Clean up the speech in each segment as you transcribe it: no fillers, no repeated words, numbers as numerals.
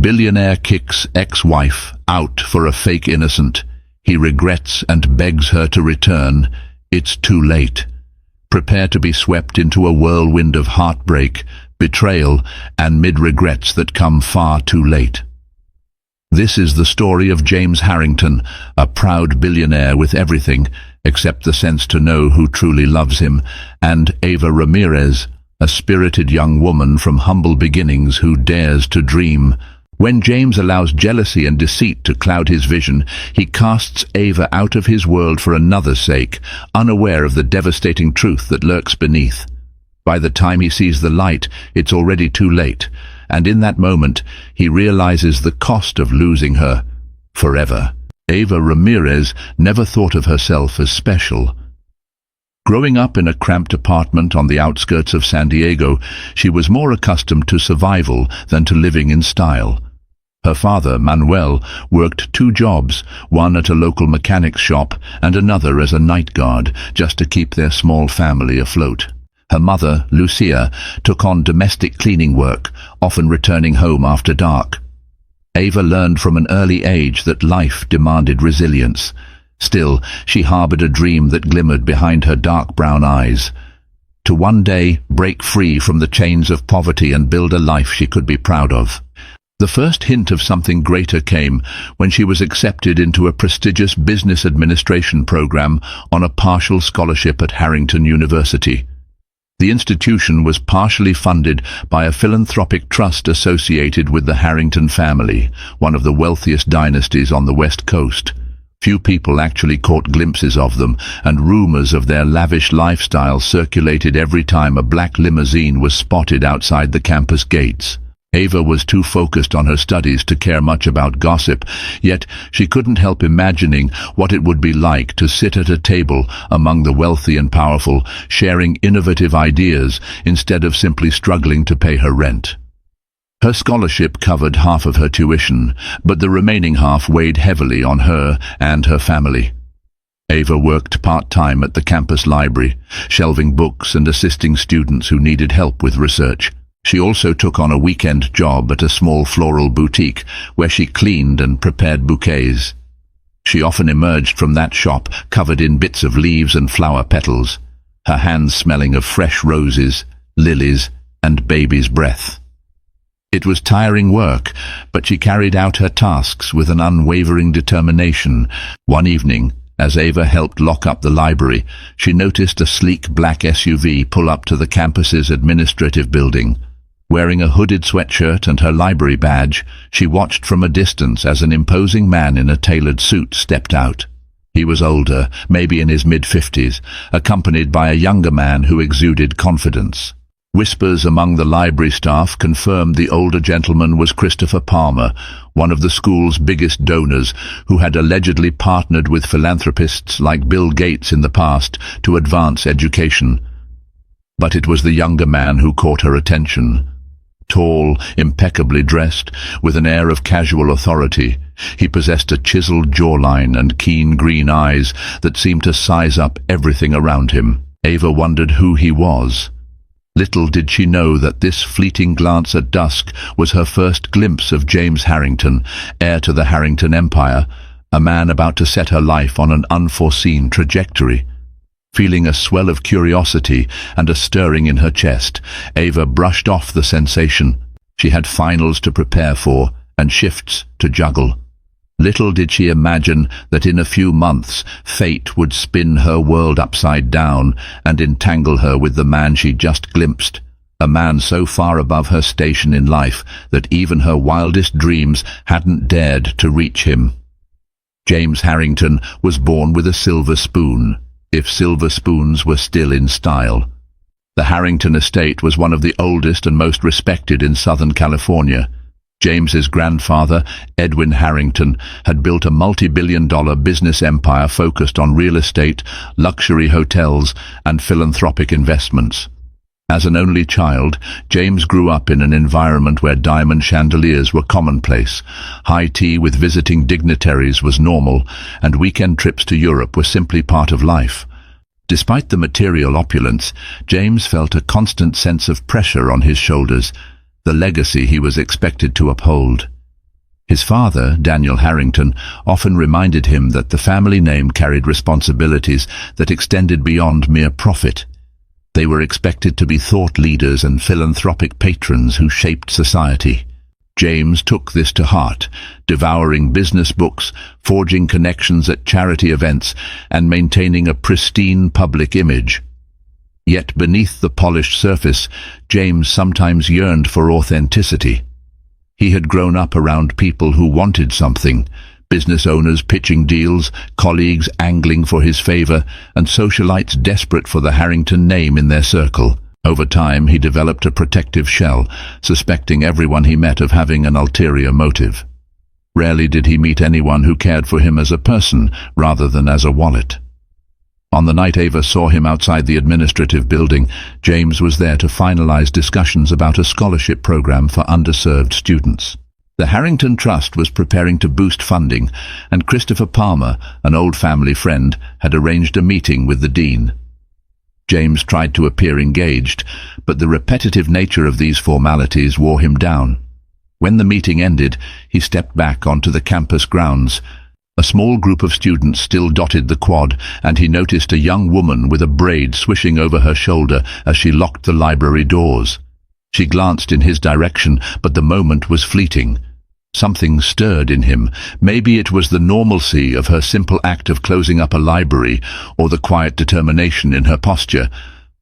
Billionaire kicks ex-wife out for a fake innocent. He regrets and begs her to return. It's too late. Prepare to be swept into a whirlwind of heartbreak, betrayal, and mid-regrets that come far too late. This is the story of James Harrington, a proud billionaire with everything except the sense to know who truly loves him, and Ava Ramirez, a spirited young woman from humble beginnings who dares to dream. When James allows jealousy and deceit to cloud his vision, he casts Ava out of his world for another's sake, unaware of the devastating truth that lurks beneath. By the time he sees the light, it's already too late, and in that moment, he realizes the cost of losing her forever. Ava Ramirez never thought of herself as special. Growing up in a cramped apartment on the outskirts of San Diego, she was more accustomed to survival than to living in style. Her father, Manuel, worked 2 jobs, one at a local mechanics shop and another as a night guard, just to keep their small family afloat. Her mother, Lucia, took on domestic cleaning work, often returning home after dark. Ava learned from an early age that life demanded resilience. Still, she harbored a dream that glimmered behind her dark brown eyes. To one day break free from the chains of poverty and build a life she could be proud of. The first hint of something greater came when she was accepted into a prestigious business administration program on a partial scholarship at Harrington University. The institution was partially funded by a philanthropic trust associated with the Harrington family, one of the wealthiest dynasties on the West Coast. Few people actually caught glimpses of them, and rumors of their lavish lifestyle circulated every time a black limousine was spotted outside the campus gates. Ava was too focused on her studies to care much about gossip, yet she couldn't help imagining what it would be like to sit at a table among the wealthy and powerful, sharing innovative ideas instead of simply struggling to pay her rent. Her scholarship covered half of her tuition, but the remaining half weighed heavily on her and her family. Ava worked part-time at the campus library, shelving books and assisting students who needed help with research. She also took on a weekend job at a small floral boutique where she cleaned and prepared bouquets. She often emerged from that shop covered in bits of leaves and flower petals, her hands smelling of fresh roses, lilies, and baby's breath. It was tiring work, but she carried out her tasks with an unwavering determination. One evening, as Ava helped lock up the library, she noticed a sleek black SUV pull up to the campus's administrative building. Wearing a hooded sweatshirt and her library badge, she watched from a distance as an imposing man in a tailored suit stepped out. He was older, maybe in his mid-50s, accompanied by a younger man who exuded confidence. Whispers among the library staff confirmed the older gentleman was Christopher Palmer, one of the school's biggest donors, who had allegedly partnered with philanthropists like Bill Gates in the past to advance education. But it was the younger man who caught her attention. Tall, impeccably dressed, with an air of casual authority, he possessed a chiseled jawline and keen green eyes that seemed to size up everything around him. Ava wondered who he was. Little did she know that this fleeting glance at dusk was her first glimpse of James Harrington, heir to the Harrington Empire, a man about to set her life on an unforeseen trajectory. Feeling a swell of curiosity and a stirring in her chest, Ava brushed off the sensation. She had finals to prepare for and shifts to juggle. Little did she imagine that in a few months fate would spin her world upside down and entangle her with the man she just glimpsed, a man so far above her station in life that even her wildest dreams hadn't dared to reach him. James Harrington was born with a silver spoon, if silver spoons were still in style. The Harrington estate was one of the oldest and most respected in Southern California. James's grandfather, Edwin Harrington, had built a multi-billion-dollar business empire focused on real estate, luxury hotels, and philanthropic investments. As an only child, James grew up in an environment where diamond chandeliers were commonplace, high tea with visiting dignitaries was normal, and weekend trips to Europe were simply part of life. Despite the material opulence, James felt a constant sense of pressure on his shoulders, the legacy he was expected to uphold. His father, Daniel Harrington, often reminded him that the family name carried responsibilities that extended beyond mere profit. They were expected to be thought leaders and philanthropic patrons who shaped society. James took this to heart, devouring business books, forging connections at charity events, and maintaining a pristine public image. Yet beneath the polished surface, James sometimes yearned for authenticity. He had grown up around people who wanted something, business owners pitching deals, colleagues angling for his favor, and socialites desperate for the Harrington name in their circle. Over time, he developed a protective shell, suspecting everyone he met of having an ulterior motive. Rarely did he meet anyone who cared for him as a person rather than as a wallet. On the night Ava saw him outside the administrative building, James was there to finalize discussions about a scholarship program for underserved students. The Harrington Trust was preparing to boost funding, and Christopher Palmer, an old family friend, had arranged a meeting with the dean. James tried to appear engaged, but the repetitive nature of these formalities wore him down. When the meeting ended, he stepped back onto the campus grounds. A small group of students still dotted the quad, and he noticed a young woman with a braid swishing over her shoulder as she locked the library doors. She glanced in his direction, but the moment was fleeting. Something stirred in him. Maybe it was the normalcy of her simple act of closing up a library, or the quiet determination in her posture.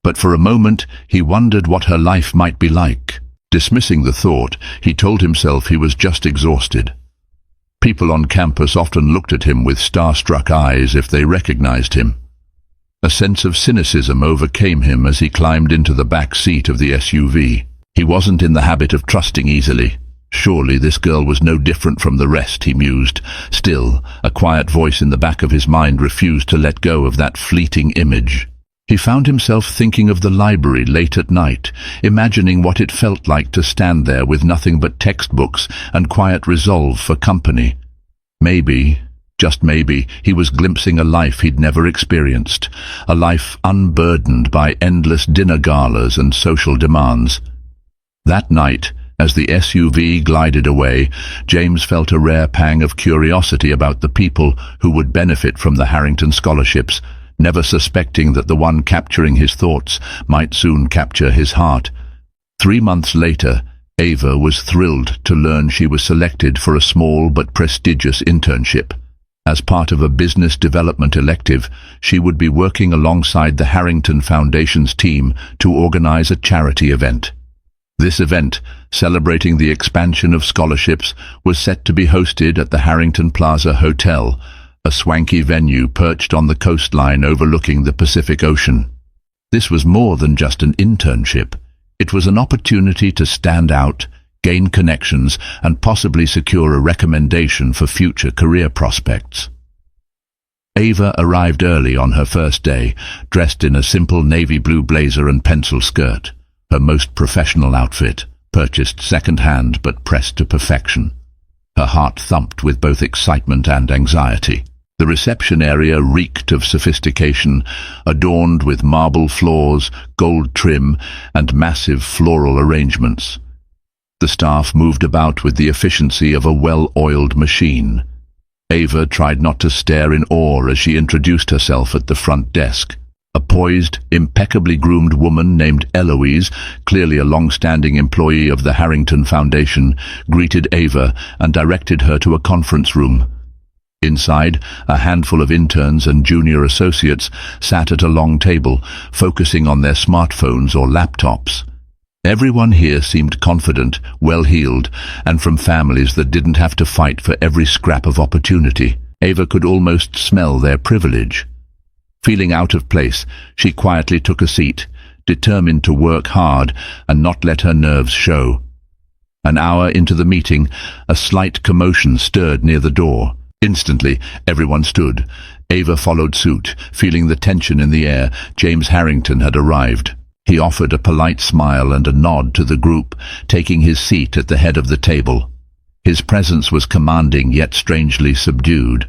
But for a moment, he wondered what her life might be like. Dismissing the thought, he told himself he was just exhausted. People on campus often looked at him with starstruck eyes if they recognized him. A sense of cynicism overcame him as he climbed into the back seat of the SUV. He wasn't in the habit of trusting easily. Surely this girl was no different from the rest, he mused. Still, a quiet voice in the back of his mind refused to let go of that fleeting image. He found himself thinking of the library late at night, imagining what it felt like to stand there with nothing but textbooks and quiet resolve for company. Maybe, just maybe, he was glimpsing a life he'd never experienced, a life unburdened by endless dinner galas and social demands. That night, as the SUV glided away, James felt a rare pang of curiosity about the people who would benefit from the Harrington scholarships, never suspecting that the one capturing his thoughts might soon capture his heart. 3 months later, Ava was thrilled to learn she was selected for a small but prestigious internship. As part of a business development elective, she would be working alongside the Harrington Foundation's team to organize a charity event. This event, celebrating the expansion of scholarships, was set to be hosted at the Harrington Plaza Hotel, a swanky venue perched on the coastline overlooking the Pacific Ocean. This was more than just an internship. It was an opportunity to stand out, gain connections, and possibly secure a recommendation for future career prospects. Ava arrived early on her first day, dressed in a simple navy blue blazer and pencil skirt, her most professional outfit, purchased second-hand but pressed to perfection. Her heart thumped with both excitement and anxiety. The reception area reeked of sophistication, adorned with marble floors, gold trim, and massive floral arrangements. The staff moved about with the efficiency of a well-oiled machine. Ava tried not to stare in awe as she introduced herself at the front desk. A poised, impeccably groomed woman named Eloise, clearly a long-standing employee of the Harrington Foundation, greeted Ava and directed her to a conference room. Inside, a handful of interns and junior associates sat at a long table, focusing on their smartphones or laptops. Everyone here seemed confident, well-heeled, and from families that didn't have to fight for every scrap of opportunity. Ava could almost smell their privilege. Feeling out of place, she quietly took a seat, determined to work hard and not let her nerves show. An hour into the meeting, a slight commotion stirred near the door. Instantly, everyone stood. Ava followed suit. Feeling the tension in the air, James Harrington had arrived. He offered a polite smile and a nod to the group, taking his seat at the head of the table. His presence was commanding yet strangely subdued.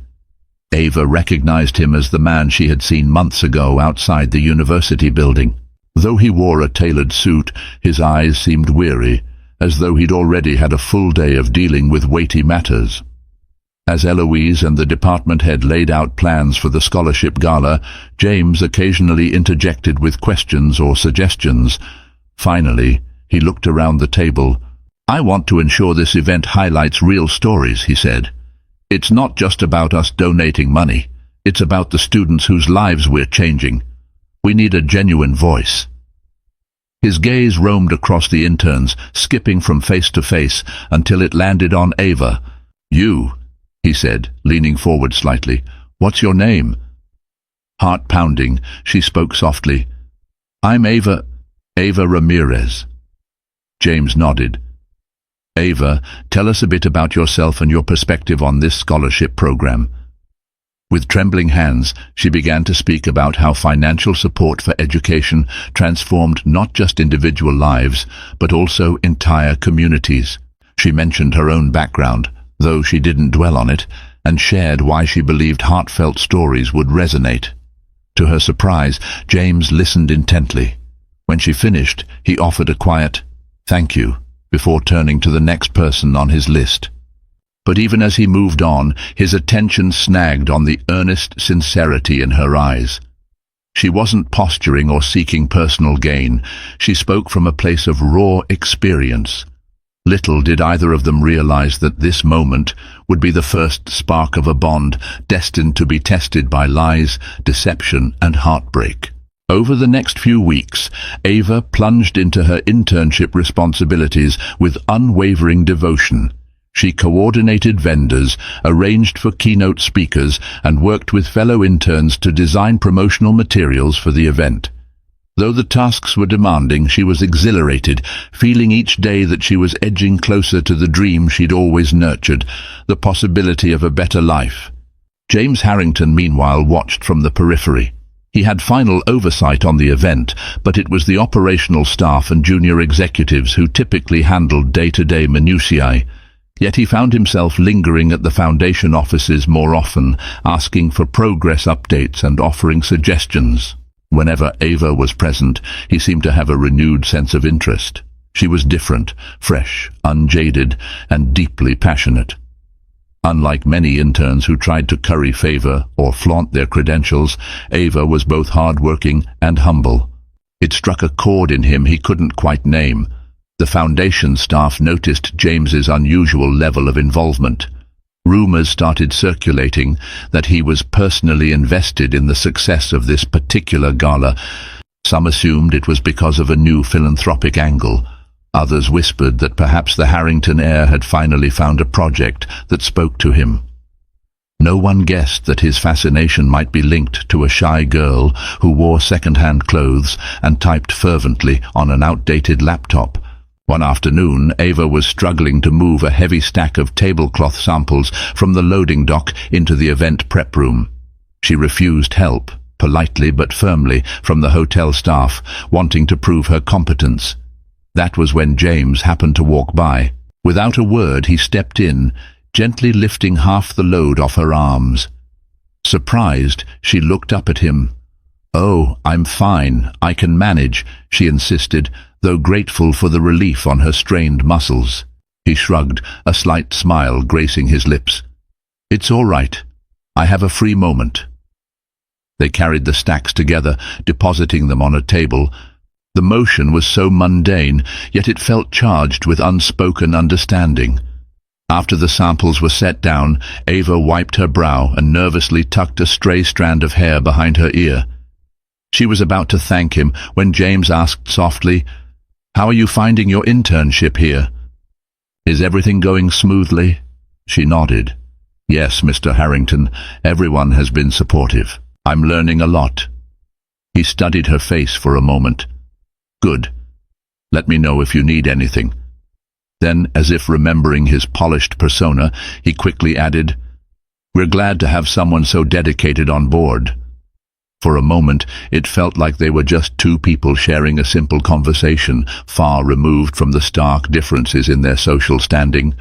Ava recognized him as the man she had seen months ago outside the university building. Though he wore a tailored suit, his eyes seemed weary, as though he'd already had a full day of dealing with weighty matters. As Eloise and the department head laid out plans for the scholarship gala, James occasionally interjected with questions or suggestions. Finally, he looked around the table. "I want to ensure this event highlights real stories," he said. "It's not just about us donating money. It's about the students whose lives we're changing. We need a genuine voice." His gaze roamed across the interns, skipping from face to face until it landed on Ava. "You," he said, leaning forward slightly. "What's your name?" Heart pounding, she spoke softly. "I'm Ava Ramirez." James nodded. "Ava, tell us a bit about yourself and your perspective on this scholarship program." With trembling hands, she began to speak about how financial support for education transformed not just individual lives, but also entire communities. She mentioned her own background, though she didn't dwell on it, and shared why she believed heartfelt stories would resonate. To her surprise, James listened intently. When she finished, he offered a quiet, "Thank you," before turning to the next person on his list. But even as he moved on, his attention snagged on the earnest sincerity in her eyes. She wasn't posturing or seeking personal gain. She spoke from a place of raw experience. Little did either of them realize that this moment would be the first spark of a bond destined to be tested by lies, deception, and heartbreak. Over the next few weeks, Ava plunged into her internship responsibilities with unwavering devotion. She coordinated vendors, arranged for keynote speakers, and worked with fellow interns to design promotional materials for the event. Though the tasks were demanding, she was exhilarated, feeling each day that she was edging closer to the dream she'd always nurtured, the possibility of a better life. James Harrington, meanwhile, watched from the periphery. He had final oversight on the event, but it was the operational staff and junior executives who typically handled day-to-day minutiae. Yet he found himself lingering at the foundation offices more often, asking for progress updates and offering suggestions. Whenever Ava was present, he seemed to have a renewed sense of interest. She was different, fresh, unjaded, and deeply passionate. Unlike many interns who tried to curry favor or flaunt their credentials, Ava was both hard-working and humble. It struck a chord in him he couldn't quite name. The foundation staff noticed James's unusual level of involvement. Rumors started circulating that he was personally invested in the success of this particular gala. Some assumed it was because of a new philanthropic angle. Others whispered that perhaps the Harrington heir had finally found a project that spoke to him. No one guessed that his fascination might be linked to a shy girl who wore second-hand clothes and typed fervently on an outdated laptop. One afternoon, Ava was struggling to move a heavy stack of tablecloth samples from the loading dock into the event prep room. She refused help, politely but firmly, from the hotel staff, wanting to prove her competence. That was when James happened to walk by. Without a word, he stepped in, gently lifting half the load off her arms. Surprised, she looked up at him. "Oh, I'm fine. I can manage," she insisted, though grateful for the relief on her strained muscles. He shrugged, a slight smile gracing his lips. "It's all right. I have a free moment." They carried the stacks together, depositing them on a table. The motion was so mundane, yet it felt charged with unspoken understanding. After the samples were set down, Ava wiped her brow and nervously tucked a stray strand of hair behind her ear. She was about to thank him when James asked softly, "How are you finding your internship here?" "Is everything going smoothly?" She nodded. "Yes, Mr. Harrington, everyone has been supportive. I'm learning a lot." He studied her face for a moment. "Good. Let me know if you need anything." Then, as if remembering his polished persona, he quickly added, "We're glad to have someone so dedicated on board." For a moment, it felt like they were just two people sharing a simple conversation, far removed from the stark differences in their social standing.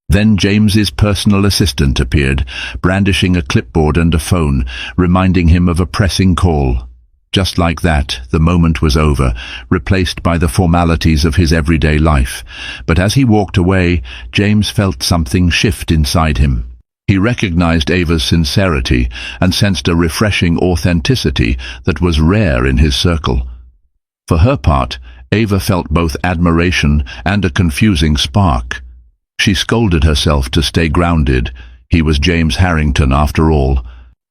Then James's personal assistant appeared, brandishing a clipboard and a phone, reminding him of a pressing call. Just like that, the moment was over, replaced by the formalities of his everyday life. But as he walked away, James felt something shift inside him. He recognized Ava's sincerity and sensed a refreshing authenticity that was rare in his circle. For her part, Ava felt both admiration and a confusing spark. She scolded herself to stay grounded. He was James Harrington after all.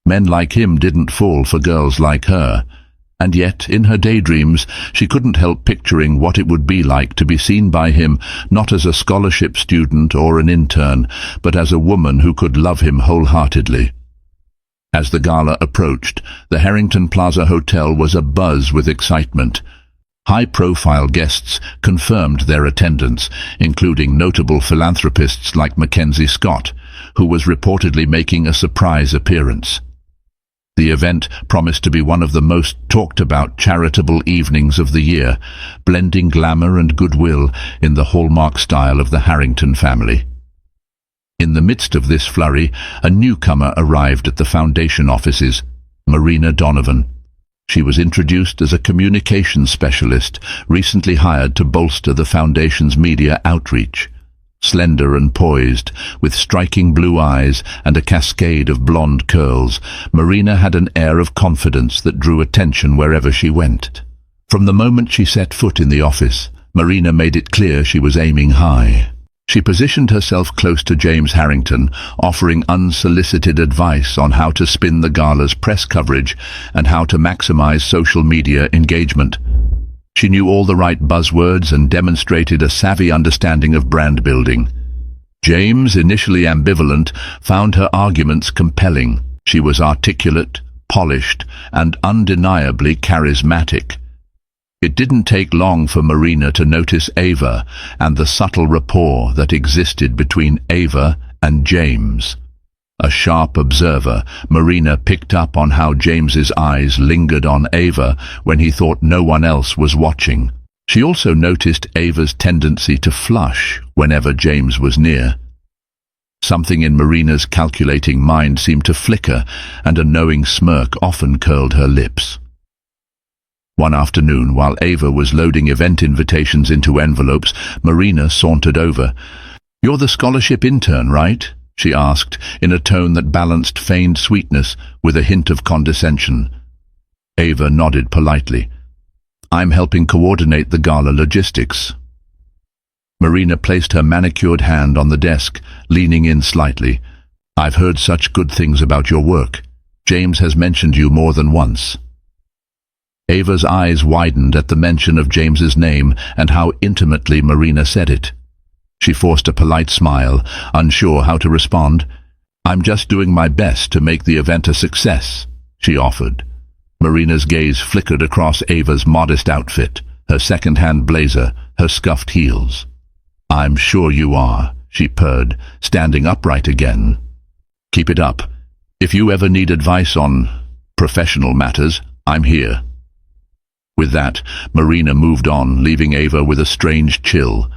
Men like him didn't fall for girls like her. And yet, in her daydreams, she couldn't help picturing what it would be like to be seen by him not as a scholarship student or an intern, but as a woman who could love him wholeheartedly. As the gala approached, the Harrington Plaza Hotel was abuzz with excitement. High-profile guests confirmed their attendance, including notable philanthropists like Mackenzie Scott, who was reportedly making a surprise appearance. The event promised to be one of the most talked-about charitable evenings of the year, blending glamour and goodwill in the hallmark style of the Harrington family. In the midst of this flurry, a newcomer arrived at the foundation offices, Marina Donovan. She was introduced as a communications specialist, recently hired to bolster the foundation's media outreach. Slender and poised, with striking blue eyes and a cascade of blonde curls, Marina had an air of confidence that drew attention wherever she went. From the moment she set foot in the office, Marina made it clear she was aiming high. She positioned herself close to James Harrington, offering unsolicited advice on how to spin the gala's press coverage and how to maximize social media engagement. She knew all the right buzzwords and demonstrated a savvy understanding of brand building. James, initially ambivalent, found her arguments compelling. She was articulate, polished, and undeniably charismatic. It didn't take long for Marina to notice Ava and the subtle rapport that existed between Ava and James. A sharp observer, Marina picked up on how James's eyes lingered on Ava when he thought no one else was watching. She also noticed Ava's tendency to flush whenever James was near. Something in Marina's calculating mind seemed to flicker, and a knowing smirk often curled her lips. One afternoon, while Ava was loading event invitations into envelopes, Marina sauntered over. "You're the scholarship intern, right?" she asked, in a tone that balanced feigned sweetness with a hint of condescension. Ava nodded politely. "I'm helping coordinate the gala logistics." Marina placed her manicured hand on the desk, leaning in slightly. "I've heard such good things about your work. James has mentioned you more than once." Ava's eyes widened at the mention of James's name and how intimately Marina said it. She forced a polite smile, unsure how to respond. "I'm just doing my best to make the event a success," she offered. Marina's gaze flickered across Ava's modest outfit, her second-hand blazer, her scuffed heels. "I'm sure you are," she purred, standing upright again. "Keep it up. If you ever need advice on professional matters, I'm here." With that, Marina moved on, leaving Ava with a strange chill.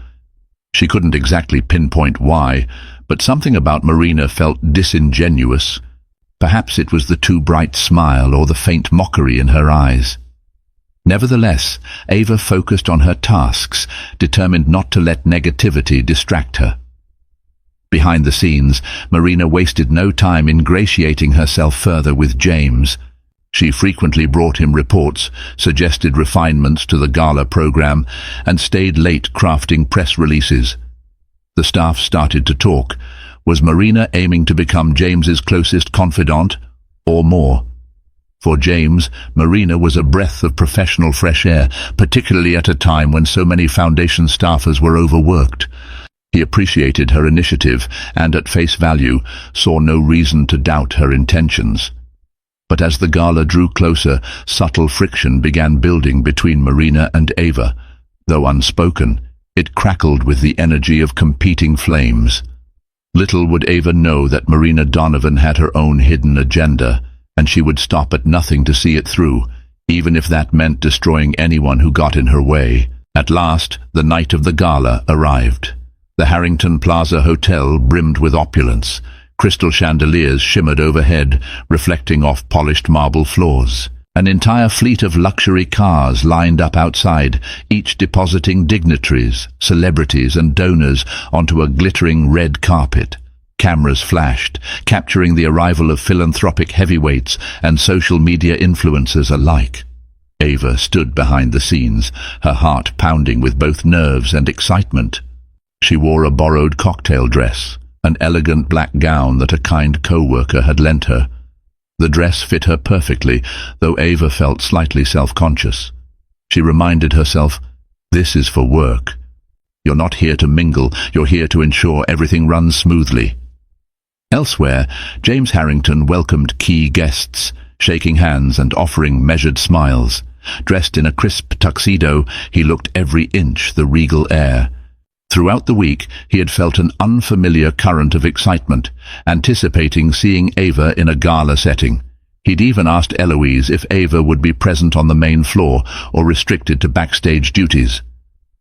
She couldn't exactly pinpoint why, but something about Marina felt disingenuous. Perhaps it was the too bright smile or the faint mockery in her eyes. Nevertheless, Ava focused on her tasks, determined not to let negativity distract her. Behind the scenes, Marina wasted no time ingratiating herself further with James. She frequently brought him reports, suggested refinements to the gala program, and stayed late crafting press releases. The staff started to talk. Was Marina aiming to become James's closest confidant, or more? For James, Marina was a breath of professional fresh air, particularly at a time when so many foundation staffers were overworked. He appreciated her initiative and, at face value, saw no reason to doubt her intentions. But as the gala drew closer, subtle friction began building between Marina and Ava. Though unspoken, it crackled with the energy of competing flames. Little would Ava know that Marina Donovan had her own hidden agenda, and she would stop at nothing to see it through, even if that meant destroying anyone who got in her way. At last, the night of the gala arrived. The Harrington Plaza Hotel brimmed with opulence. Crystal chandeliers shimmered overhead, reflecting off polished marble floors. An entire fleet of luxury cars lined up outside, each depositing dignitaries, celebrities and donors onto a glittering red carpet. Cameras flashed, capturing the arrival of philanthropic heavyweights and social media influencers alike. Ava stood behind the scenes, her heart pounding with both nerves and excitement. She wore a borrowed cocktail dress, an elegant black gown that a kind co-worker had lent her. The dress fit her perfectly, though Ava felt slightly self-conscious. She reminded herself, "This is for work. You're not here to mingle, you're here to ensure everything runs smoothly." Elsewhere, James Harrington welcomed key guests, shaking hands and offering measured smiles. Dressed in a crisp tuxedo, he looked every inch the regal heir. Throughout the week, he had felt an unfamiliar current of excitement, anticipating seeing Ava in a gala setting. He'd even asked Eloise if Ava would be present on the main floor or restricted to backstage duties.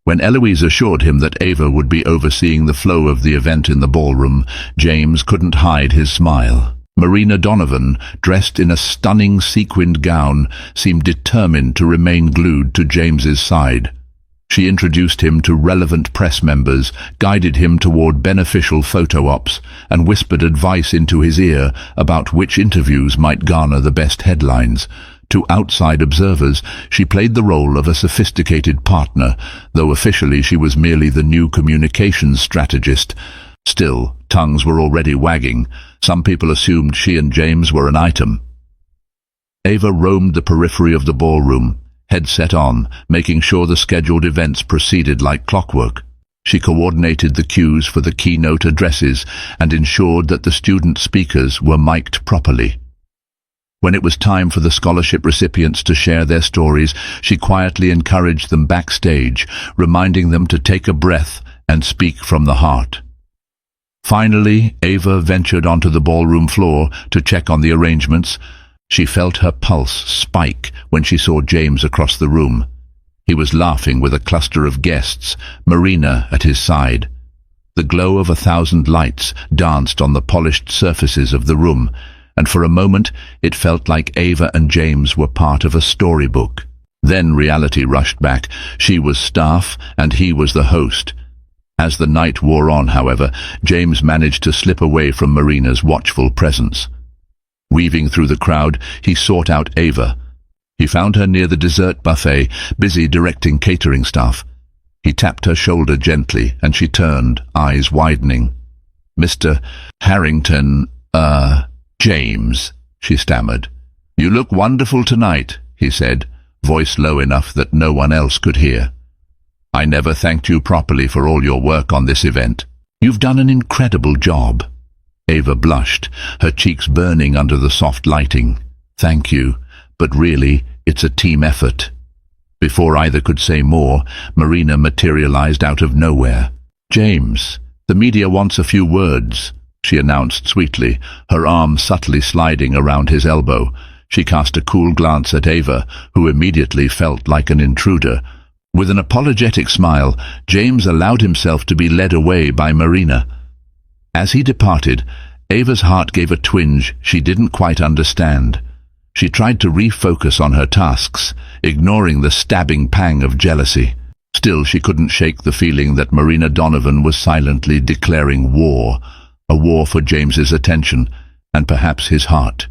When Eloise assured him that Ava would be overseeing the flow of the event in the ballroom, James couldn't hide his smile. Marina Donovan, dressed in a stunning sequined gown, seemed determined to remain glued to James's side. She introduced him to relevant press members, guided him toward beneficial photo ops, and whispered advice into his ear about which interviews might garner the best headlines. To outside observers, she played the role of a sophisticated partner, though officially she was merely the new communications strategist. Still, tongues were already wagging. Some people assumed she and James were an item. Ava roamed the periphery of the ballroom, headset on, making sure the scheduled events proceeded like clockwork. She coordinated the cues for the keynote addresses and ensured that the student speakers were mic'd properly. When it was time for the scholarship recipients to share their stories, she quietly encouraged them backstage, reminding them to take a breath and speak from the heart. Finally, Ava ventured onto the ballroom floor to check on the arrangements. She felt her pulse spike when she saw James across the room. He was laughing with a cluster of guests, Marina at his side. The glow of 1,000 lights danced on the polished surfaces of the room, and for a moment it felt like Ava and James were part of a storybook. Then reality rushed back. She was staff and he was the host. As the night wore on, however, James managed to slip away from Marina's watchful presence. Weaving through the crowd, he sought out Ava. He found her near the dessert buffet, busy directing catering staff. He tapped her shoulder gently, and she turned, eyes widening. "Mr. Harrington, James," she stammered. "You look wonderful tonight," he said, voice low enough that no one else could hear. "I never thanked you properly for all your work on this event." "You've done an incredible job." Ava blushed, her cheeks burning under the soft lighting. "Thank you, but really, it's a team effort." Before either could say more, Marina materialized out of nowhere. "James, the media wants a few words," she announced sweetly, her arm subtly sliding around his elbow. She cast a cool glance at Ava, who immediately felt like an intruder. With an apologetic smile, James allowed himself to be led away by Marina. As he departed, Ava's heart gave a twinge she didn't quite understand. She tried to refocus on her tasks, ignoring the stabbing pang of jealousy. Still, she couldn't shake the feeling that Marina Donovan was silently declaring war, a war for James's attention, and perhaps his heart.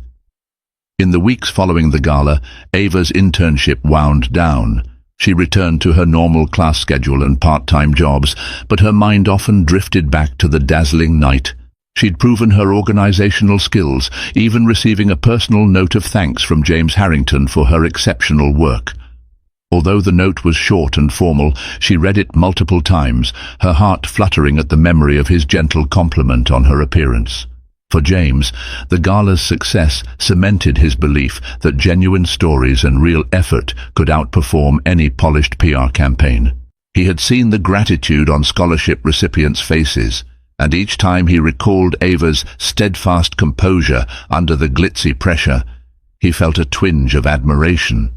In the weeks following the gala, Ava's internship wound down. She returned to her normal class schedule and part-time jobs, but her mind often drifted back to the dazzling night. She'd proven her organizational skills, even receiving a personal note of thanks from James Harrington for her exceptional work. Although the note was short and formal, she read it multiple times, her heart fluttering at the memory of his gentle compliment on her appearance. For James, the gala's success cemented his belief that genuine stories and real effort could outperform any polished PR campaign. He had seen the gratitude on scholarship recipients' faces, and each time he recalled Ava's steadfast composure under the glitzy pressure, he felt a twinge of admiration.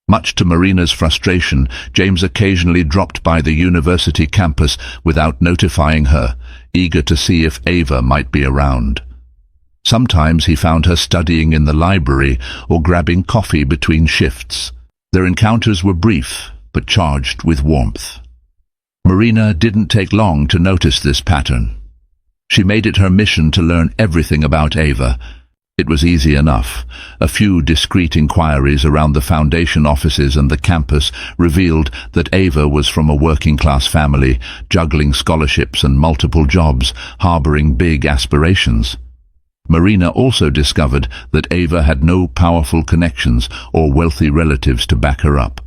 Much to Marina's frustration, James occasionally dropped by the university campus without notifying her, eager to see if Ava might be around. Sometimes he found her studying in the library or grabbing coffee between shifts. Their encounters were brief, but charged with warmth. Marina didn't take long to notice this pattern. She made it her mission to learn everything about Ava. It was easy enough. A few discreet inquiries around the foundation offices and the campus revealed that Ava was from a working-class family, juggling scholarships and multiple jobs, harboring big aspirations. Marina also discovered that Ava had no powerful connections or wealthy relatives to back her up.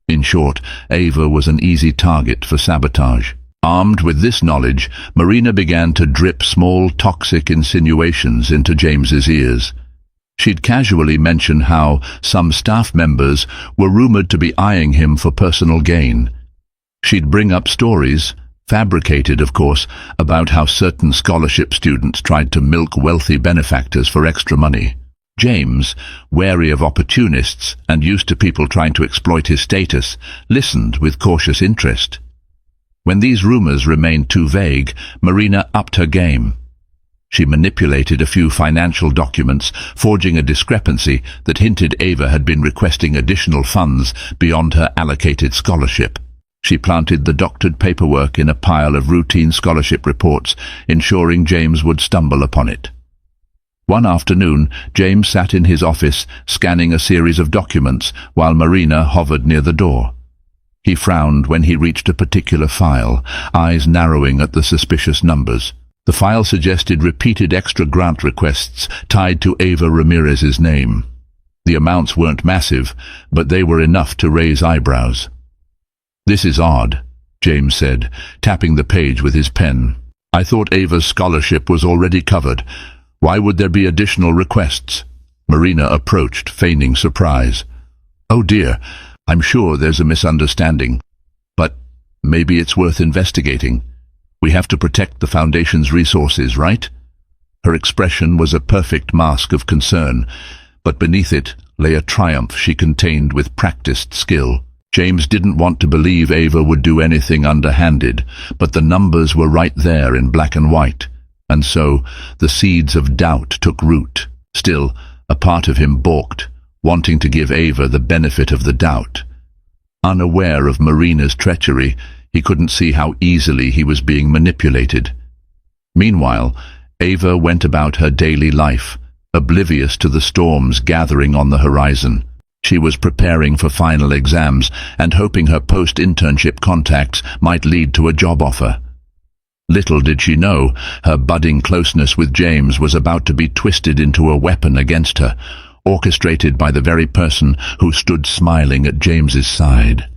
In short, Ava was an easy target for sabotage. Armed with this knowledge, Marina began to drip small toxic insinuations into James's ears. She'd casually mention how some staff members were rumored to be eyeing him for personal gain. She'd bring up stories, fabricated of course, about how certain scholarship students tried to milk wealthy benefactors for extra money. James, wary of opportunists and used to people trying to exploit his status, listened with cautious interest. When these rumors remained too vague, Marina upped her game. She manipulated a few financial documents, forging a discrepancy that hinted Ava had been requesting additional funds beyond her allocated scholarship. She planted the doctored paperwork in a pile of routine scholarship reports, ensuring James would stumble upon it. One afternoon, James sat in his office, scanning a series of documents, while Marina hovered near the door. He frowned when he reached a particular file, eyes narrowing at the suspicious numbers. The file suggested repeated extra grant requests tied to Ava Ramirez's name. The amounts weren't massive, but they were enough to raise eyebrows. "This is odd," James said, tapping the page with his pen. "I thought Ava's scholarship was already covered. Why would there be additional requests?" Marina approached, feigning surprise. "Oh dear, I'm sure there's a misunderstanding. But maybe it's worth investigating. We have to protect the Foundation's resources, right?" Her expression was a perfect mask of concern, but beneath it lay a triumph she contained with practiced skill. James didn't want to believe Ava would do anything underhanded, but the numbers were right there in black and white, and so the seeds of doubt took root. Still, a part of him balked, wanting to give Ava the benefit of the doubt. Unaware of Marina's treachery, he couldn't see how easily he was being manipulated. Meanwhile, Ava went about her daily life, oblivious to the storms gathering on the horizon. She was preparing for final exams and hoping her post-internship contacts might lead to a job offer. Little did she know, her budding closeness with James was about to be twisted into a weapon against her, orchestrated by the very person who stood smiling at James's side.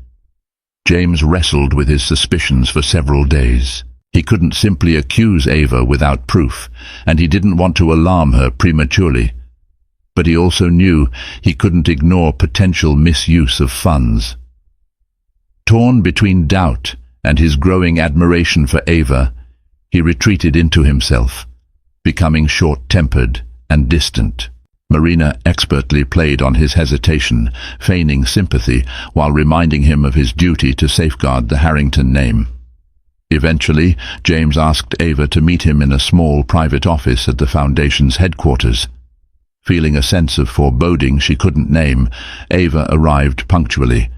James wrestled with his suspicions for several days. He couldn't simply accuse Ava without proof, and he didn't want to alarm her prematurely. But he also knew he couldn't ignore potential misuse of funds. Torn between doubt and his growing admiration for Ava, he retreated into himself, becoming short-tempered and distant. Marina expertly played on his hesitation, feigning sympathy while reminding him of his duty to safeguard the Harrington name. Eventually, James asked Ava to meet him in a small private office at the Foundation's headquarters. Feeling a sense of foreboding she couldn't name, Ava arrived punctually.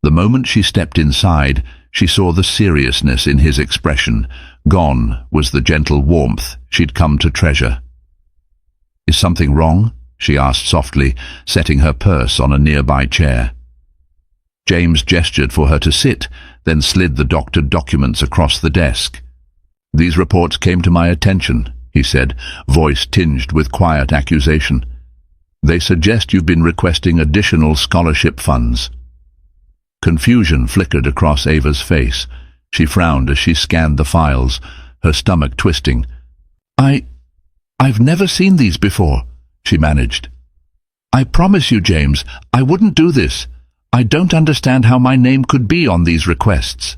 The moment she stepped inside, she saw the seriousness in his expression. Gone was the gentle warmth she'd come to treasure. "Is something wrong?" she asked softly, setting her purse on a nearby chair. James gestured for her to sit, then slid the doctored documents across the desk. "These reports came to my attention," he said, voice tinged with quiet accusation. "They suggest you've been requesting additional scholarship funds." Confusion flickered across Ava's face. She frowned as she scanned the files, her stomach twisting. I've never seen these before," she managed. "I promise you, James, I wouldn't do this. I don't understand how my name could be on these requests."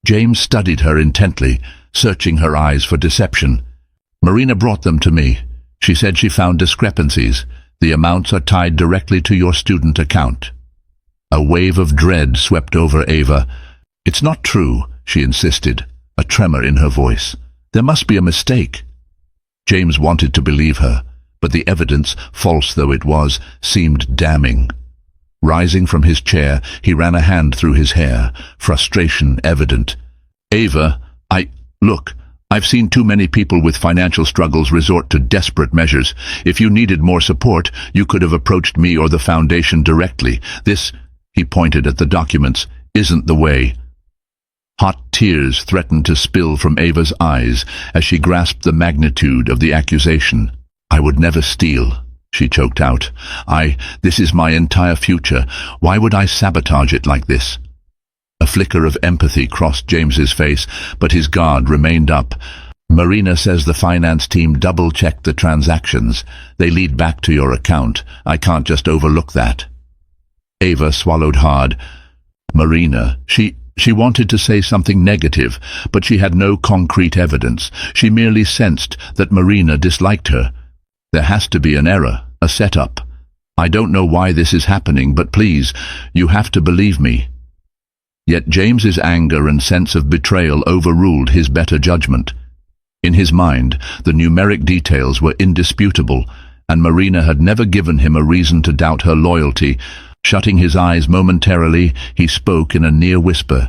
James studied her intently, searching her eyes for deception. "Marina brought them to me. She said she found discrepancies. The amounts are tied directly to your student account." A wave of dread swept over Ava. "It's not true," she insisted, a tremor in her voice. "There must be a mistake." James wanted to believe her, but the evidence, false though it was, seemed damning. Rising from his chair, he ran a hand through his hair, frustration evident. "Ava, Look, I've seen too many people with financial struggles resort to desperate measures. If you needed more support, you could have approached me or the foundation directly. This," he pointed at the documents, "isn't the way." Hot tears threatened to spill from Ava's eyes as she grasped the magnitude of the accusation. "I would never steal," she choked out. This is my entire future. Why would I sabotage it like this?" A flicker of empathy crossed James's face, but his guard remained up. "Marina says the finance team double-checked the transactions. They lead back to your account. I can't just overlook that." Ava swallowed hard. Marina, she wanted to say something negative, but she had no concrete evidence. She merely sensed that Marina disliked her. There has to be an error, a setup. "I don't know why this is happening, but please, you have to believe me." Yet James's anger and sense of betrayal overruled his better judgment. In his mind, the numeric details were indisputable, and Marina had never given him a reason to doubt her loyalty. Shutting his eyes momentarily, he spoke in a near whisper.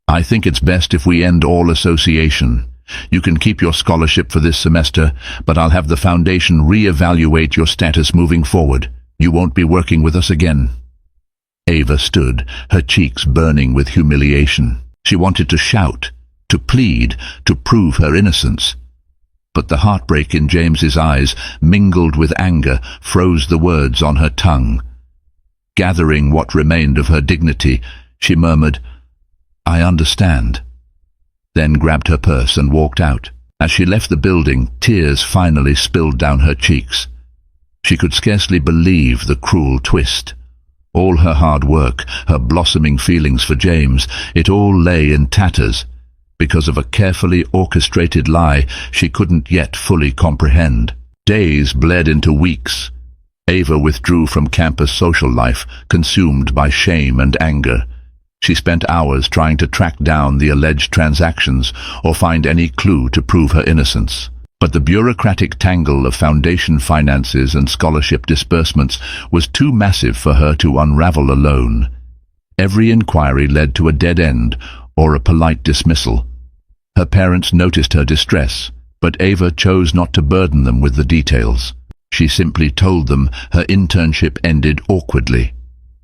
"I think it's best if we end all association. You can keep your scholarship for this semester, but I'll have the foundation re-evaluate your status moving forward. You won't be working with us again." Ava stood, her cheeks burning with humiliation. She wanted to shout, to plead, to prove her innocence. But the heartbreak in James's eyes, mingled with anger, froze the words on her tongue. Gathering what remained of her dignity, she murmured, "I understand," then grabbed her purse and walked out. As she left the building, tears finally spilled down her cheeks. She could scarcely believe the cruel twist. All her hard work, her blossoming feelings for James, it all lay in tatters, because of a carefully orchestrated lie she couldn't yet fully comprehend. Days bled into weeks. Ava withdrew from campus social life, consumed by shame and anger. She spent hours trying to track down the alleged transactions or find any clue to prove her innocence. But the bureaucratic tangle of foundation finances and scholarship disbursements was too massive for her to unravel alone. Every inquiry led to a dead end or a polite dismissal. Her parents noticed her distress, but Ava chose not to burden them with the details. She simply told them her internship ended awkwardly.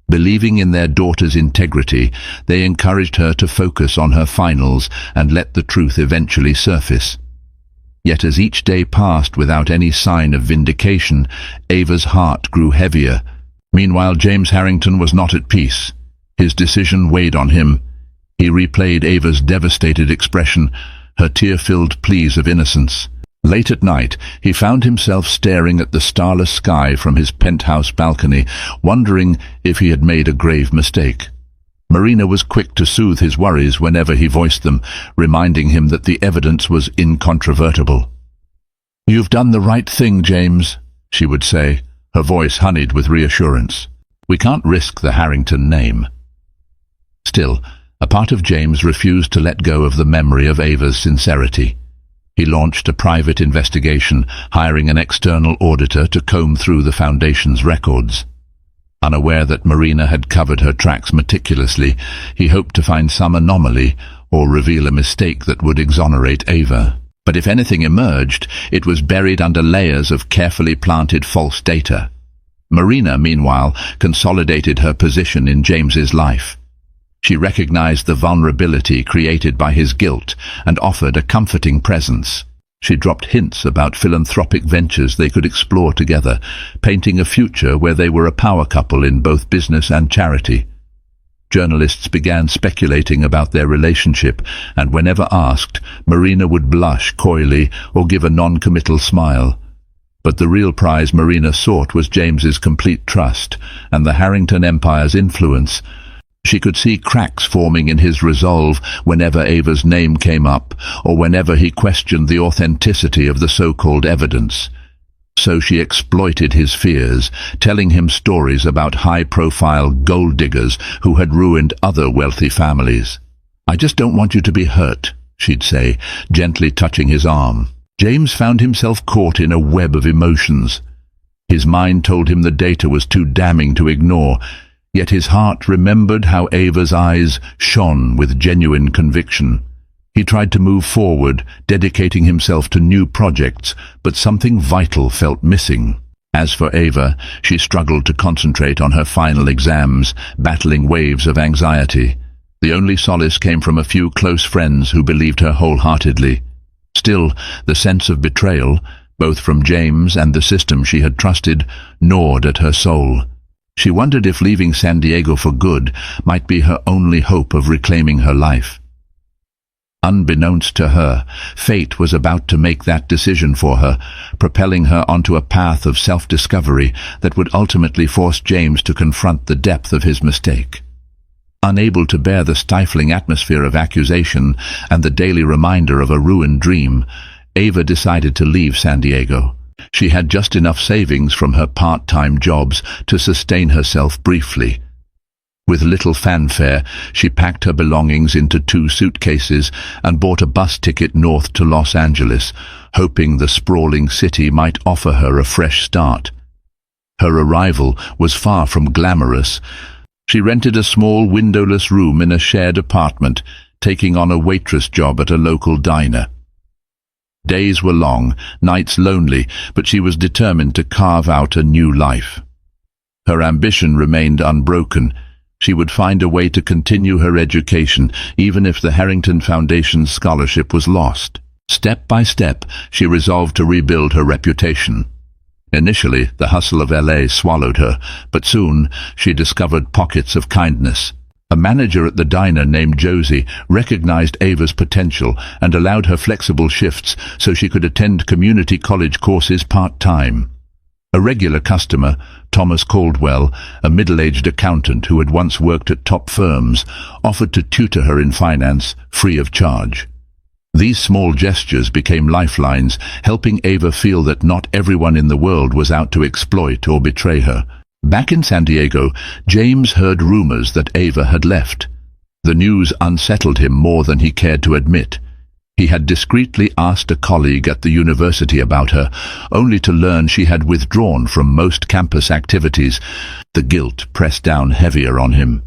Believing in their daughter's integrity, they encouraged her to focus on her finals and let the truth eventually surface. Yet as each day passed without any sign of vindication, Ava's heart grew heavier. Meanwhile, James Harrington was not at peace. His decision weighed on him. He replayed Ava's devastated expression, her tear-filled pleas of innocence. Late at night, he found himself staring at the starless sky from his penthouse balcony, wondering if he had made a grave mistake. Marina was quick to soothe his worries whenever he voiced them, reminding him that the evidence was incontrovertible. "You've done the right thing, James," she would say, her voice honeyed with reassurance. "We can't risk the Harrington name." Still, a part of James refused to let go of the memory of Ava's sincerity. He launched a private investigation, hiring an external auditor to comb through the foundation's records. Unaware that Marina had covered her tracks meticulously, he hoped to find some anomaly or reveal a mistake that would exonerate Ava. But if anything emerged, it was buried under layers of carefully planted false data. Marina, meanwhile, consolidated her position in James's life. She recognized the vulnerability created by his guilt and offered a comforting presence. She dropped hints about philanthropic ventures they could explore together, painting a future where they were a power couple in both business and charity. Journalists began speculating about their relationship, and whenever asked, Marina would blush coyly or give a non-committal smile. But the real prize Marina sought was James's complete trust and the Harrington Empire's influence. She could see cracks forming in his resolve whenever Ava's name came up, or whenever he questioned the authenticity of the so-called evidence. So she exploited his fears, telling him stories about high-profile gold diggers who had ruined other wealthy families. "I just don't want you to be hurt," she'd say, gently touching his arm. James found himself caught in a web of emotions. His mind told him the data was too damning to ignore, yet his heart remembered how Ava's eyes shone with genuine conviction. He tried to move forward, dedicating himself to new projects, but something vital felt missing. As for Ava, she struggled to concentrate on her final exams, battling waves of anxiety. The only solace came from a few close friends who believed her wholeheartedly. Still, the sense of betrayal, both from James and the system she had trusted, gnawed at her soul. She wondered if leaving San Diego for good might be her only hope of reclaiming her life. Unbeknownst to her, fate was about to make that decision for her, propelling her onto a path of self-discovery that would ultimately force James to confront the depth of his mistake. Unable to bear the stifling atmosphere of accusation and the daily reminder of a ruined dream, Ava decided to leave San Diego. She had just enough savings from her part-time jobs to sustain herself briefly. With little fanfare, she packed her belongings into 2 suitcases and bought a bus ticket north to Los Angeles, hoping the sprawling city might offer her a fresh start. Her arrival was far from glamorous. She rented a small windowless room in a shared apartment, taking on a waitress job at a local diner. Days were long, nights lonely, but she was determined to carve out a new life. Her ambition remained unbroken. She would find a way to continue her education, even if the Harrington Foundation's scholarship was lost. Step by step, she resolved to rebuild her reputation. Initially, the hustle of LA swallowed her, but soon she discovered pockets of kindness. A manager at the diner named Josie recognized Ava's potential and allowed her flexible shifts so she could attend community college courses part-time. A regular customer, Thomas Caldwell, a middle-aged accountant who had once worked at top firms, offered to tutor her in finance, free of charge. These small gestures became lifelines, helping Ava feel that not everyone in the world was out to exploit or betray her. Back in San Diego, James heard rumors that Ava had left. The news unsettled him more than he cared to admit. He had discreetly asked a colleague at the university about her, only to learn she had withdrawn from most campus activities. The guilt pressed down heavier on him.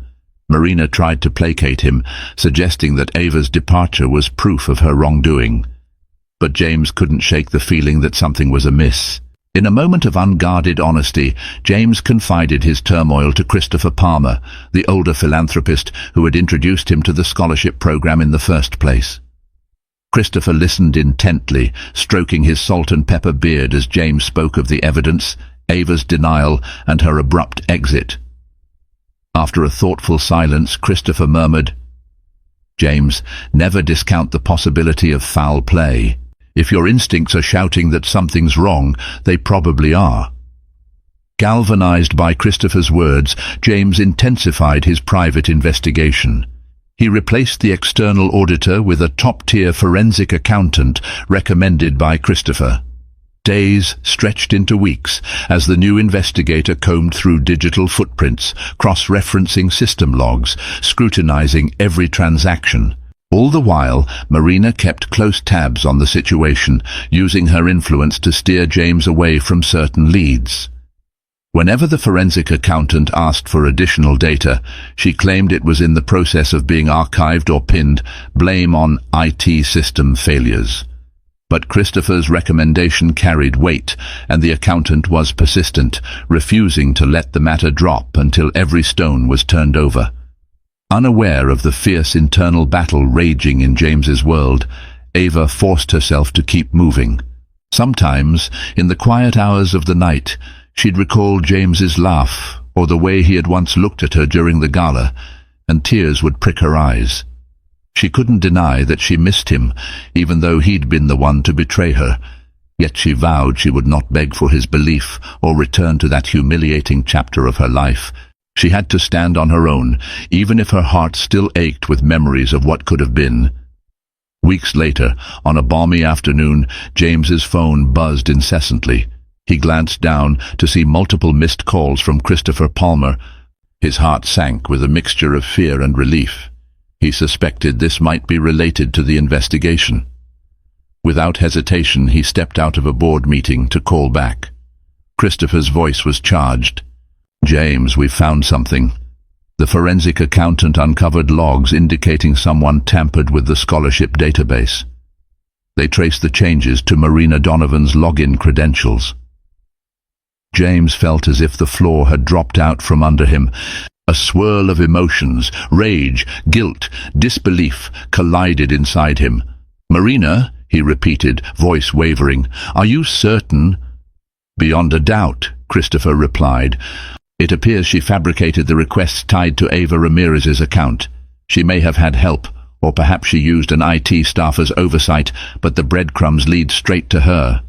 Marina tried to placate him, suggesting that Ava's departure was proof of her wrongdoing. But James couldn't shake the feeling that something was amiss. In a moment of unguarded honesty, James confided his turmoil to Christopher Palmer, the older philanthropist who had introduced him to the scholarship program in the first place. Christopher listened intently, stroking his salt and pepper beard as James spoke of the evidence, Ava's denial, and her abrupt exit. After a thoughtful silence, Christopher murmured, "James, never discount the possibility of foul play. If your instincts are shouting that something's wrong, they probably are." Galvanized by Christopher's words, James intensified his private investigation. He replaced the external auditor with a top-tier forensic accountant recommended by Christopher. Days stretched into weeks as the new investigator combed through digital footprints, cross-referencing system logs, scrutinizing every transaction. All the while, Marina kept close tabs on the situation, using her influence to steer James away from certain leads. Whenever the forensic accountant asked for additional data, she claimed it was in the process of being archived or pinned, blame on IT system failures. But Christopher's recommendation carried weight, and the accountant was persistent, refusing to let the matter drop until every stone was turned over. Unaware of the fierce internal battle raging in James's world, Ava forced herself to keep moving. Sometimes, in the quiet hours of the night, she'd recall James's laugh or the way he had once looked at her during the gala, and tears would prick her eyes. She couldn't deny that she missed him, even though he'd been the one to betray her. Yet she vowed she would not beg for his belief or return to that humiliating chapter of her life. She had to stand on her own, even if her heart still ached with memories of what could have been. Weeks later, on a balmy afternoon, James's phone buzzed incessantly. He glanced down to see multiple missed calls from Christopher Palmer. His heart sank with a mixture of fear and relief. He suspected this might be related to the investigation. Without hesitation, he stepped out of a board meeting to call back. Christopher's voice was charged. "James, we've found something." The forensic accountant uncovered logs indicating someone tampered with the scholarship database. They traced the changes to Marina Donovan's login credentials. James felt as if the floor had dropped out from under him. A swirl of emotions, rage, guilt, disbelief, collided inside him. "Marina," he repeated, voice wavering, "are you certain?" "Beyond a doubt," Christopher replied. "It appears she fabricated the requests tied to Ava Ramirez's account. She may have had help, or perhaps she used an IT staffer's oversight, but the breadcrumbs lead straight to her."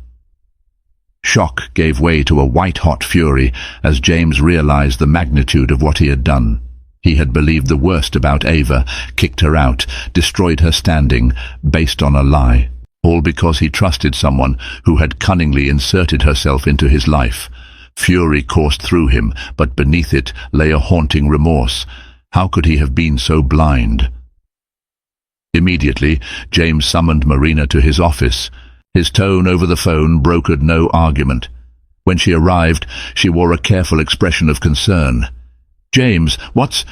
Shock gave way to a white-hot fury as James realized the magnitude of what he had done. He had believed the worst about Ava, kicked her out, destroyed her standing, based on a lie. All because he trusted someone who had cunningly inserted herself into his life. Fury coursed through him, but beneath it lay a haunting remorse. How could he have been so blind? Immediately, James summoned Marina to his office. His tone over the phone brokered no argument. When she arrived, she wore a careful expression of concern. "James, what's—"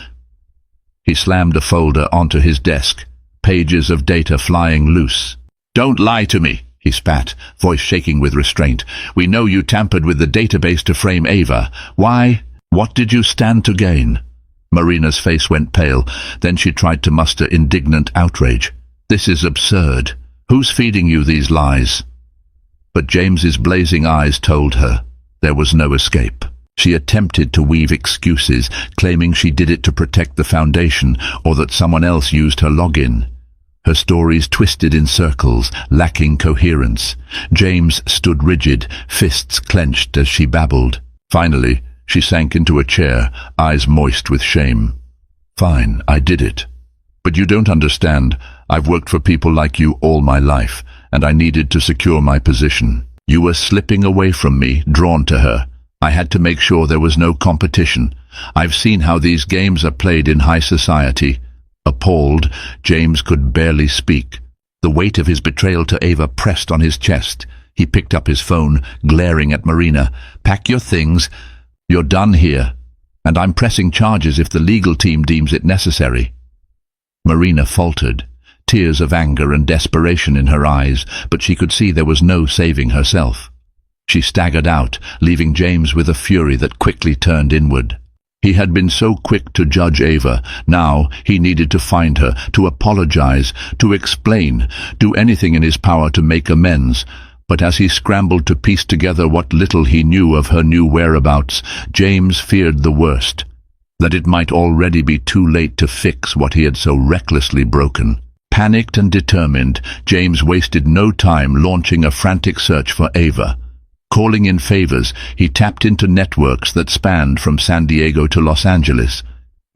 He slammed a folder onto his desk, pages of data flying loose. "Don't lie to me," he spat, voice shaking with restraint. "We know you tampered with the database to frame Ava. Why? What did you stand to gain?" Marina's face went pale. Then she tried to muster indignant outrage. "This is absurd. Who's feeding you these lies?" But James's blazing eyes told her there was no escape. She attempted to weave excuses, claiming she did it to protect the foundation or that someone else used her login. Her stories twisted in circles, lacking coherence. James stood rigid, fists clenched as she babbled. Finally, she sank into a chair, eyes moist with shame. "Fine, I did it. But you don't understand. I've worked for people like you all my life, and I needed to secure my position. You were slipping away from me, drawn to her. I had to make sure there was no competition. I've seen how these games are played in high society." Appalled, James could barely speak. The weight of his betrayal to Ava pressed on his chest. He picked up his phone, glaring at Marina. "Pack your things. You're done here, and I'm pressing charges if the legal team deems it necessary." Marina faltered, tears of anger and desperation in her eyes, but she could see there was no saving herself. She staggered out, leaving James with a fury that quickly turned inward. He had been so quick to judge Ava. Now he needed to find her, to apologize, to explain, do anything in his power to make amends. But as he scrambled to piece together what little he knew of her new whereabouts, James feared the worst, that it might already be too late to fix what he had so recklessly broken. Panicked and determined, James wasted no time launching a frantic search for Ava. Calling in favors, he tapped into networks that spanned from San Diego to Los Angeles.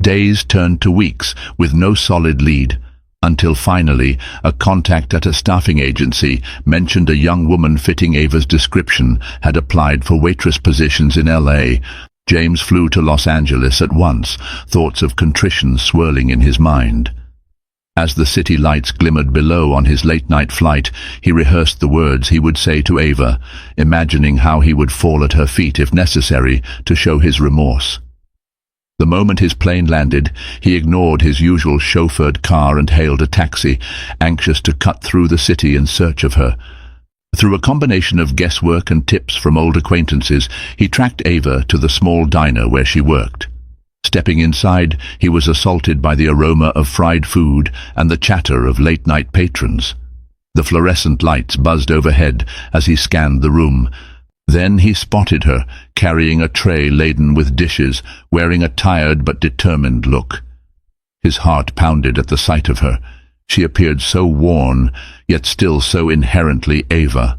Days turned to weeks, with no solid lead, until finally a contact at a staffing agency mentioned a young woman fitting Ava's description had applied for waitress positions in LA. James flew to Los Angeles at once, thoughts of contrition swirling in his mind. As the city lights glimmered below on his late-night flight, he rehearsed the words he would say to Ava, imagining how he would fall at her feet if necessary to show his remorse. The moment his plane landed, he ignored his usual chauffeured car and hailed a taxi, anxious to cut through the city in search of her. Through a combination of guesswork and tips from old acquaintances, he tracked Ava to the small diner where she worked. Stepping inside, he was assaulted by the aroma of fried food and the chatter of late-night patrons. The fluorescent lights buzzed overhead as he scanned the room. Then he spotted her, carrying a tray laden with dishes, wearing a tired but determined look. His heart pounded at the sight of her. She appeared so worn, yet still so inherently Ava.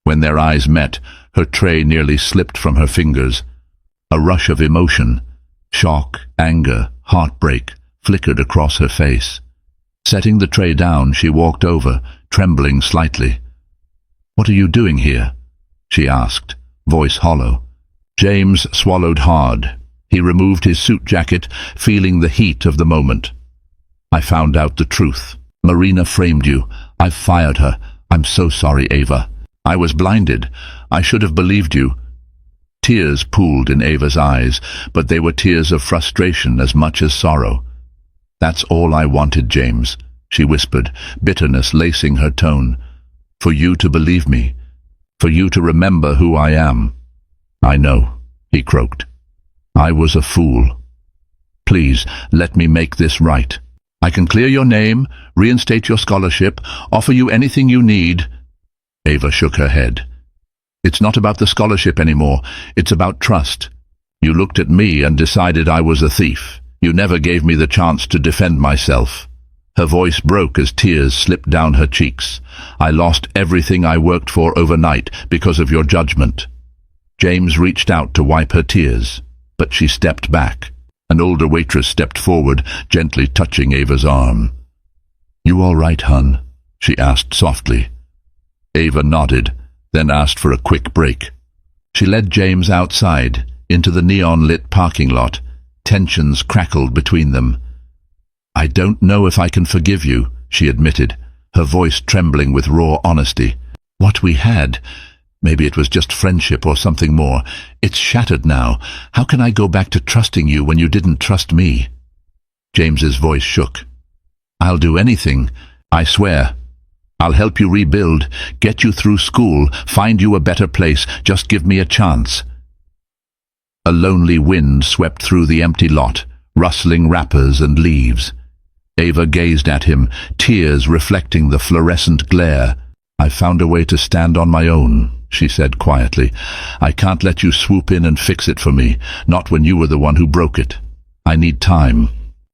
When their eyes met, her tray nearly slipped from her fingers. A rush of emotion, shock, anger, heartbreak, flickered across her face. Setting the tray down, she walked over, trembling slightly. "What are you doing here?" she asked, voice hollow. James swallowed hard. He removed his suit jacket, feeling the heat of the moment. "I found out the truth. Marina framed you. I've fired her. I'm so sorry, Ava. I was blinded. I should have believed you. Tears pooled in Ava's eyes, but they were tears of frustration as much as sorrow. That's all I wanted, James, she whispered, bitterness lacing her tone. For you to believe me. For you to remember who I am. I know, he croaked. I was a fool. Please, let me make this right. I can clear your name, reinstate your scholarship, offer you anything you need. Ava shook her head. It's not about the scholarship anymore. It's about trust. You looked at me and decided I was a thief. You never gave me the chance to defend myself. Her voice broke as tears slipped down her cheeks. I lost everything I worked for overnight because of your judgment. James reached out to wipe her tears, but she stepped back. An older waitress stepped forward, gently touching Ava's arm. You all right, hun? She asked softly. Ava nodded, then asked for a quick break. She led James outside, into the neon-lit parking lot. Tensions crackled between them. I don't know if I can forgive you, she admitted, her voice trembling with raw honesty. What we had, maybe it was just friendship or something more. It's shattered now. How can I go back to trusting you when you didn't trust me? James's voice shook. I'll do anything, I swear. I'll help you rebuild, get you through school, find you a better place. Just give me a chance. A lonely wind swept through the empty lot, rustling wrappers and leaves. Ava gazed at him, tears reflecting the fluorescent glare. I found a way to stand on my own, she said quietly. I can't let you swoop in and fix it for me, not when you were the one who broke it. I need time.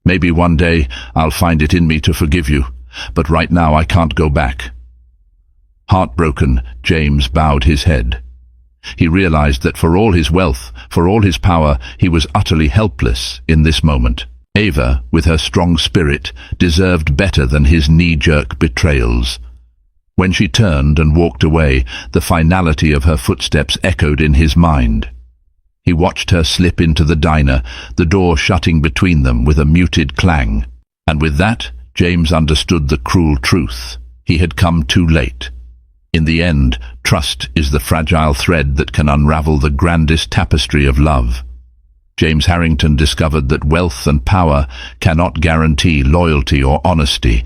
Maybe one day I'll find it in me to forgive you. But right now I can't go back. Heartbroken, James bowed his head. He realized that for all his wealth, for all his power, he was utterly helpless in this moment. Ava, with her strong spirit, deserved better than his knee-jerk betrayals. When she turned and walked away, the finality of her footsteps echoed in his mind. He watched her slip into the diner, the door shutting between them with a muted clang. And with that, James understood the cruel truth. He had come too late. In the end, trust is the fragile thread that can unravel the grandest tapestry of love. James Harrington discovered that wealth and power cannot guarantee loyalty or honesty.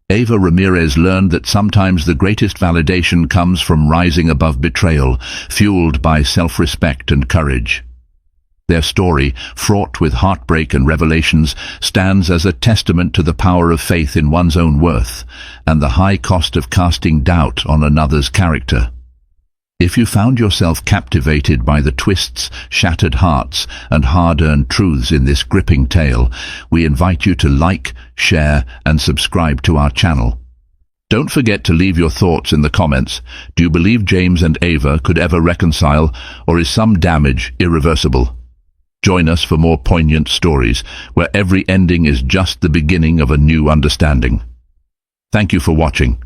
Ava Ramirez learned that sometimes the greatest validation comes from rising above betrayal, fueled by self-respect and courage. Their story, fraught with heartbreak and revelations, stands as a testament to the power of faith in one's own worth and the high cost of casting doubt on another's character. If you found yourself captivated by the twists, shattered hearts, and hard-earned truths in this gripping tale, we invite you to like, share, and subscribe to our channel. Don't forget to leave your thoughts in the comments. Do you believe James and Ava could ever reconcile, or is some damage irreversible? Join us for more poignant stories, where every ending is just the beginning of a new understanding. Thank you for watching.